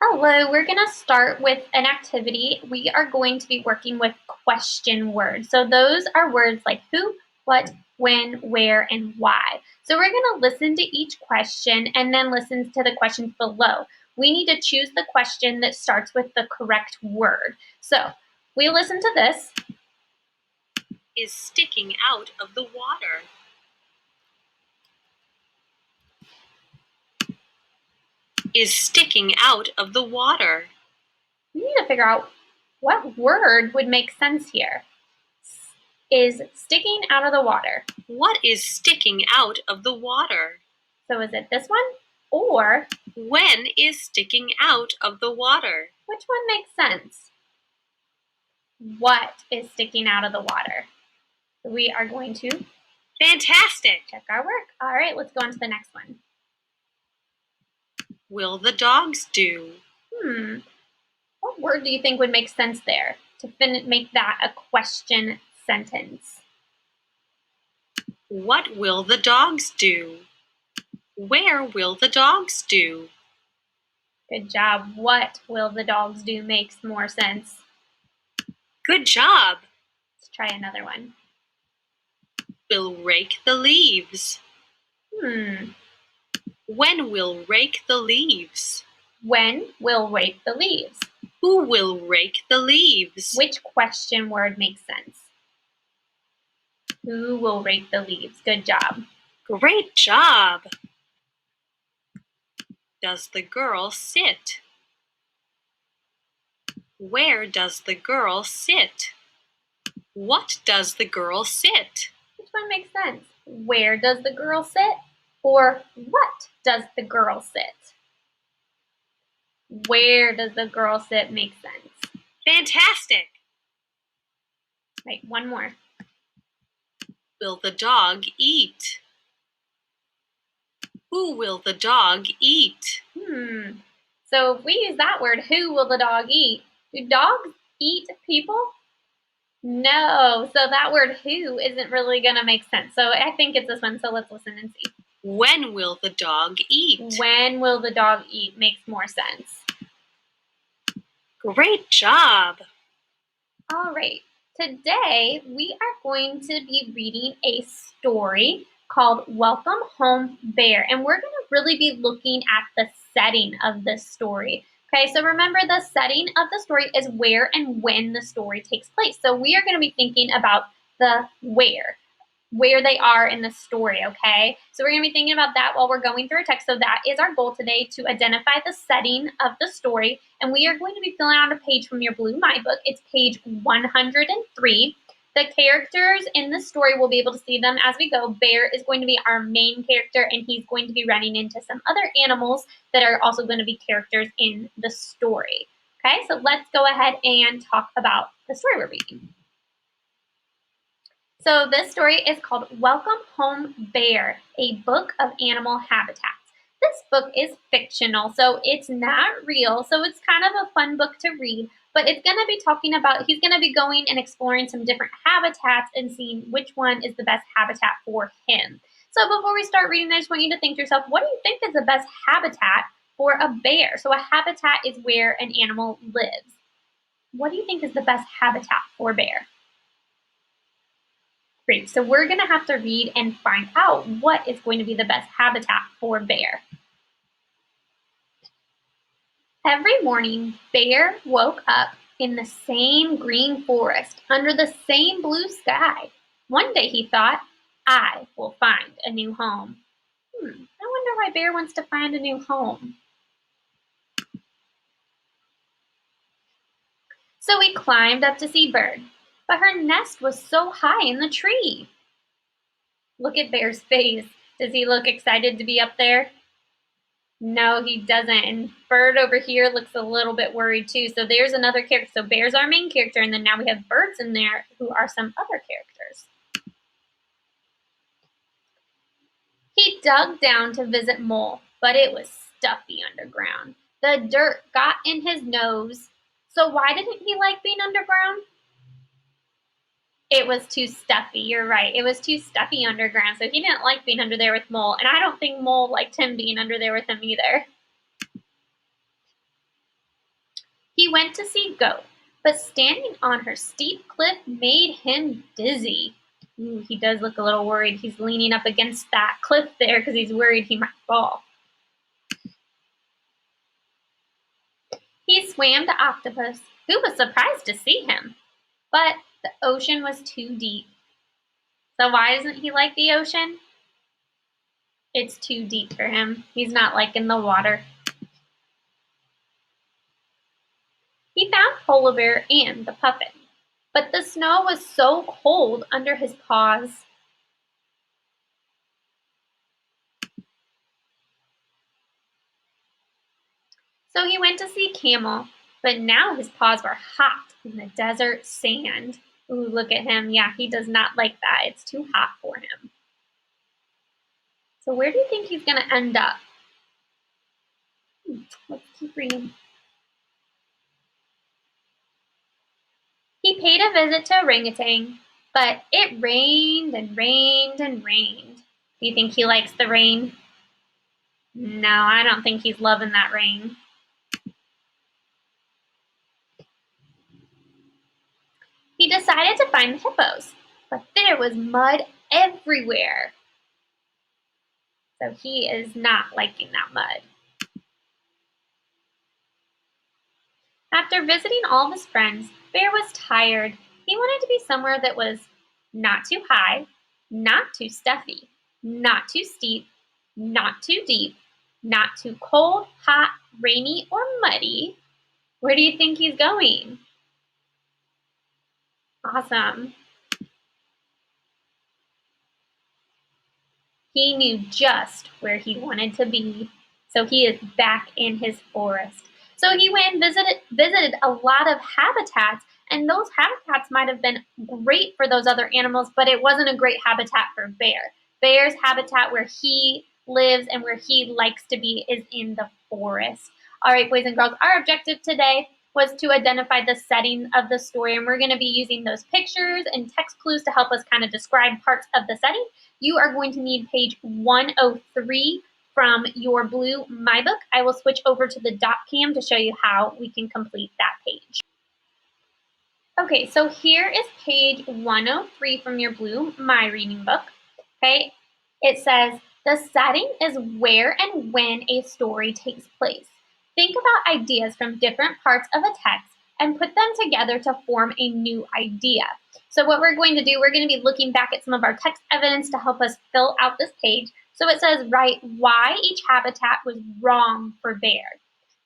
Hello, we're going to start with an activity. We are going to be working with question words. So those are words like who, what, when, where, and why. So we're going to listen to each question and then listen to the questions below. We need to choose the question that starts with the correct word. So we listen to this. Is sticking out of the water. Is sticking out of the water. We need to figure out what word would make sense here. Is sticking out of the water. What is sticking out of the water? So is it this one? Or when is sticking out of the water? Which one makes sense? What is sticking out of the water? We are going to Fantastic! check our work. All right, let's go on to the next one. Will the dogs do? What word do you think would make sense there to make that a question sentence? What will the dogs do? Where will the dogs do? Good job. What will the dogs do makes more sense. Good job. Let's try another one. Will rake the leaves. When will rake the leaves? When will rake the leaves? Who will rake the leaves? Which question word makes sense? Who will rake the leaves? Good job. Great job. Does the girl sit? Where does the girl sit? What does the girl sit? Which one makes sense? Where does the girl sit? Or what does the girl sit? Where does the girl sit makes sense. Fantastic! Right, one more. Will the dog eat? Who will the dog eat? So if we use that word, who will the dog eat? Do dogs eat people? No, so that word who isn't really going to make sense. So I think it's this one, so let's listen and see. When will the dog eat? When will the dog eat makes more sense. Great job! All right, today we are going to be reading a story called Welcome Home Bear, and we're going to really be looking at the setting of this story. Okay, so remember the setting of the story is where and when the story takes place. So we are going to be thinking about the where they are in the story, okay? So we're going to be thinking about that while we're going through our text. So that is our goal today, to identify the setting of the story. And we are going to be filling out a page from your Blue My Book. It's page 103. The characters in the story, we'll be able to see them as we go. Bear is going to be our main character, and he's going to be running into some other animals that are also going to be characters in the story. Okay, so let's go ahead and talk about the story we're reading. So this story is called Welcome Home Bear, a book of animal habitats. This book is fictional, so it's not real. So it's kind of a fun book to read, but it's going to be talking about, he's going to be going and exploring some different habitats and seeing which one is the best habitat for him. So before we start reading, I just want you to think to yourself, what do you think is the best habitat for a bear? So a habitat is where an animal lives. What do you think is the best habitat for a bear? Great, so we're going to have to read and find out what is going to be the best habitat for bear. Every morning, Bear woke up in the same green forest, under the same blue sky. One day he thought, I will find a new home. I wonder why Bear wants to find a new home. So he climbed up to see Bird, but her nest was so high in the tree. Look at Bear's face. Does he look excited to be up there? No, he doesn't. And Bird over here looks a little bit worried too. So there's another character. So Bear's our main character, and then now we have birds in there who are some other characters. He dug down to visit Mole, but it was stuffy underground. The dirt got in his nose. So why didn't he like being underground? It was too stuffy. You're right. It was too stuffy underground. So he didn't like being under there with Mole. And I don't think Mole liked him being under there with him either. He went to see Goat, but standing on her steep cliff made him dizzy. Ooh, he does look a little worried. He's leaning up against that cliff there because he's worried he might fall. He swam to Octopus, who was surprised to see him. But the ocean was too deep. So why doesn't he like the ocean? It's too deep for him. He's not liking the water. He found Polar Bear and the puffin, but the snow was so cold under his paws. So he went to see Camel, but now his paws were hot in the desert sand. Ooh, look at him. Yeah, he does not like that. It's too hot for him. So where do you think he's going to end up? Let's keep reading. He paid a visit to Orangutan, but it rained and rained and rained. Do you think he likes the rain? No, I don't think he's loving that rain. He decided to find the hippos, but there was mud everywhere. So he is not liking that mud. After visiting all of his friends, Bear was tired. He wanted to be somewhere that was not too high, not too stuffy, not too steep, not too deep, not too cold, hot, rainy, or muddy. Where do you think he's going? Awesome. He knew just where he wanted to be. So he is back in his forest. So he went and visited a lot of habitats, and those habitats might have been great for those other animals, but it wasn't a great habitat for Bear. Bear's habitat where he lives and where he likes to be is in the forest. All right, boys and girls, our objective today was to identify the setting of the story, and we're going to be using those pictures and text clues to help us kind of describe parts of the setting. You are going to need page 103 from your blue My Book. I will switch over to the dot cam to show you how we can complete that page. Okay, so here is page 103 from your blue My Reading Book. Okay, it says, the setting is where and when a story takes place. Think about ideas from different parts of a text and put them together to form a new idea. So what we're going to do, we're going to be looking back at some of our text evidence to help us fill out this page. So it says, write why each habitat was wrong for Bear.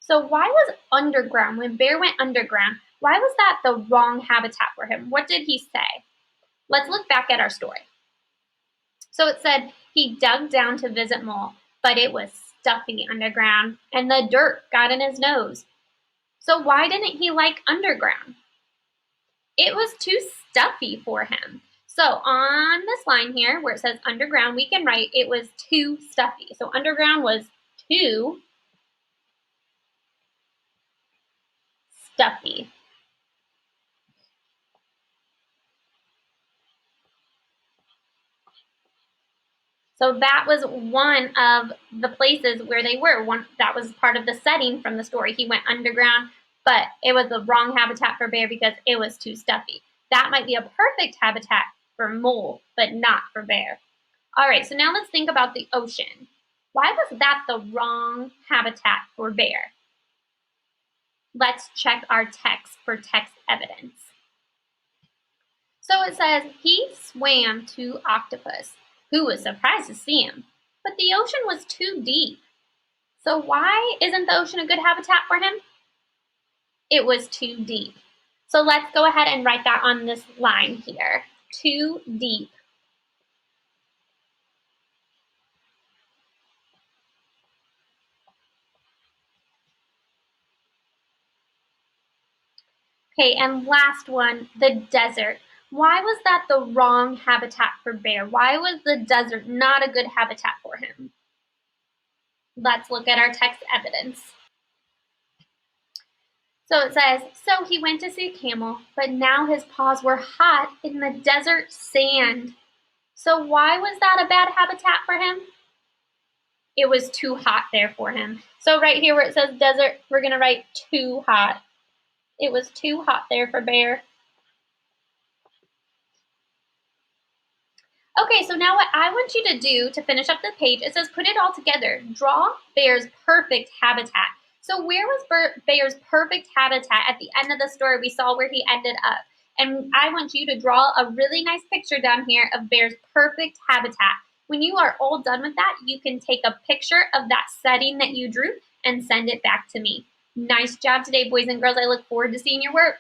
So why was underground, when Bear went underground, why was that the wrong habitat for him? What did he say? Let's look back at our story. So it said he dug down to visit Mole, but it was stuffy underground and the dirt got in his nose. So why didn't he like underground? It was too stuffy for him. So on this line here where it says underground, we can write it was too stuffy. So underground was too stuffy. So that was one of the places where they were. That was part of the setting from the story. He went underground, but it was the wrong habitat for Bear because it was too stuffy. That might be a perfect habitat for Mole, but not for Bear. All right, so now let's think about the ocean. Why was that the wrong habitat for Bear? Let's check our text for text evidence. So it says, he swam to Octopus, who was surprised to see him, but the ocean was too deep. So why isn't the ocean a good habitat for him? It was too deep. So let's go ahead and write that on this line here. Too deep. Okay, and last one, the desert. Why was that the wrong habitat for Bear? Why was the desert not a good habitat for him? Let's look at our text evidence. So it says, so he went to see Camel, but now his paws were hot in the desert sand. So why was that a bad habitat for him? It was too hot there for him. So right here where it says desert, we're going to write too hot. It was too hot there for Bear. Okay, so now what I want you to do to finish up the page, it says put it all together. Draw Bear's perfect habitat. So where was Bear's perfect habitat at the end of the story? We saw where he ended up. And I want you to draw a really nice picture down here of Bear's perfect habitat. When you are all done with that, you can take a picture of that setting that you drew and send it back to me. Nice job today, boys and girls. I look forward to seeing your work.